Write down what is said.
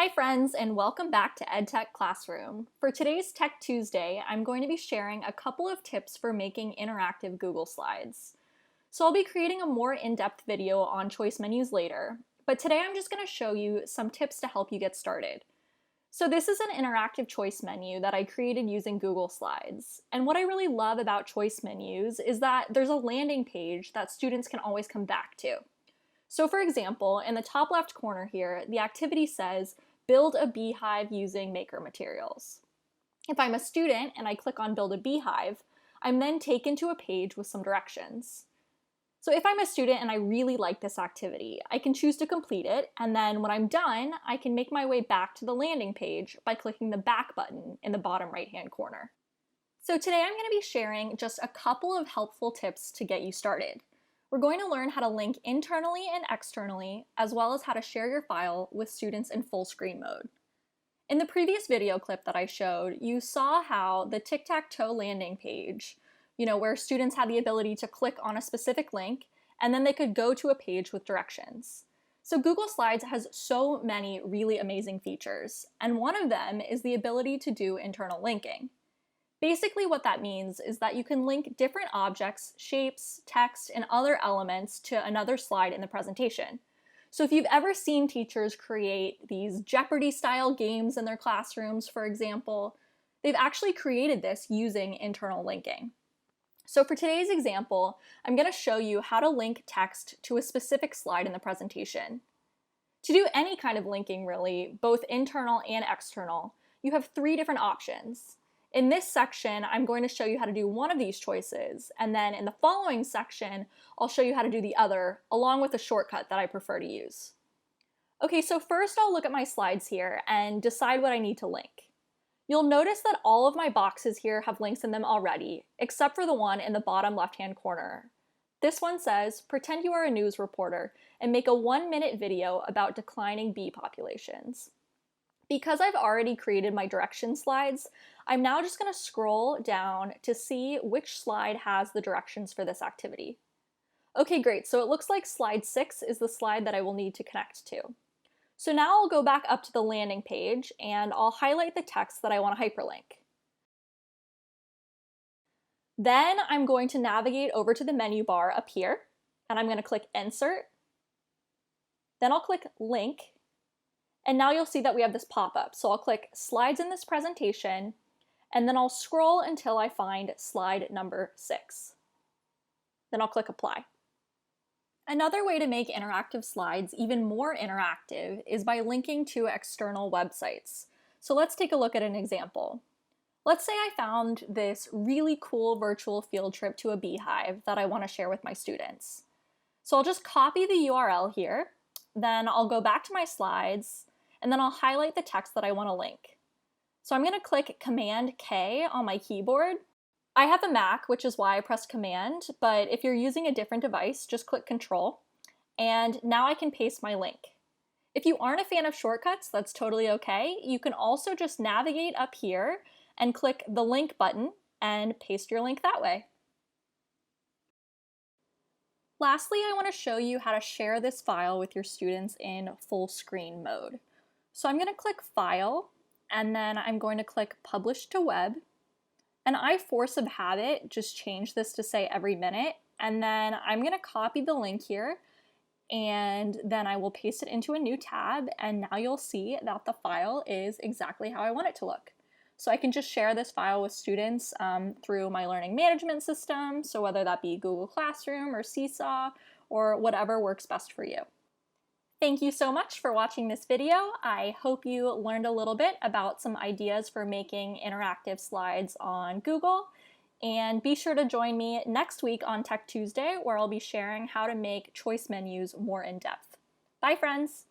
Hi friends, and welcome back to EdTech Classroom. For today's Tech Tuesday, I'm going to be sharing a couple of tips for making interactive Google Slides. So I'll be creating a more in-depth video on choice menus later, but today I'm just going to show you some tips to help you get started. So this is an interactive choice menu that I created using Google Slides. And what I really love about choice menus is that there's a landing page that students can always come back to. So for example, in the top left corner here, the activity says, build a beehive using maker materials. If I'm a student and I click on build a beehive, I'm then taken to a page with some directions. So if I'm a student and I really like this activity, I can choose to complete it, and then when I'm done, I can make my way back to the landing page by clicking the back button in the bottom right-hand corner. So today I'm going to be sharing just a couple of helpful tips to get you started. We're going to learn how to link internally and externally, as well as how to share your file with students in full screen mode. In the previous video clip that I showed, you saw how the tic-tac-toe landing page, where students had the ability to click on a specific link, and then they could go to a page with directions. So Google Slides has so many really amazing features, and one of them is the ability to do internal linking. Basically what that means is that you can link different objects, shapes, text, and other elements to another slide in the presentation. So if you've ever seen teachers create these Jeopardy-style games in their classrooms, for example, they've actually created this using internal linking. So for today's example, I'm going to show you how to link text to a specific slide in the presentation. To do any kind of linking really, both internal and external, you have three different options. In this section, I'm going to show you how to do one of these choices, and then in the following section, I'll show you how to do the other, along with a shortcut that I prefer to use. Okay, so first I'll look at my slides here and decide what I need to link. You'll notice that all of my boxes here have links in them already, except for the one in the bottom left-hand corner. This one says, pretend you are a news reporter and make a 1-minute video about declining bee populations. Because I've already created my direction slides, I'm now just going to scroll down to see which slide has the directions for this activity. Okay, great, so it looks like slide 6 is the slide that I will need to connect to. So now I'll go back up to the landing page and I'll highlight the text that I want to hyperlink. Then I'm going to navigate over to the menu bar up here, and I'm going to click Insert. Then I'll click Link. And now you'll see that we have this pop-up. So I'll click Slides in this presentation, and then I'll scroll until I find slide number 6. Then I'll click Apply. Another way to make interactive slides even more interactive is by linking to external websites. So let's take a look at an example. Let's say I found this really cool virtual field trip to a beehive that I want to share with my students. So I'll just copy the URL here, then I'll go back to my slides, and then I'll highlight the text that I want to link. So I'm going to click Command K on my keyboard. I have a Mac, which is why I pressed Command, but if you're using a different device, just click Control, and now I can paste my link. If you aren't a fan of shortcuts, that's totally okay. You can also just navigate up here and click the link button and paste your link that way. Lastly, I want to show you how to share this file with your students in full screen mode. So I'm going to click File, and then I'm going to click Publish to Web. And I, force of habit, just change this to say every minute. And then I'm going to copy the link here, and then I will paste it into a new tab. And now you'll see that the file is exactly how I want it to look. So I can just share this file with students through my learning management system. So whether that be Google Classroom or Seesaw or whatever works best for you. Thank you so much for watching this video. I hope you learned a little bit about some ideas for making interactive slides on Google. And be sure to join me next week on Tech Tuesday, where I'll be sharing how to make choice menus more in depth. Bye, friends.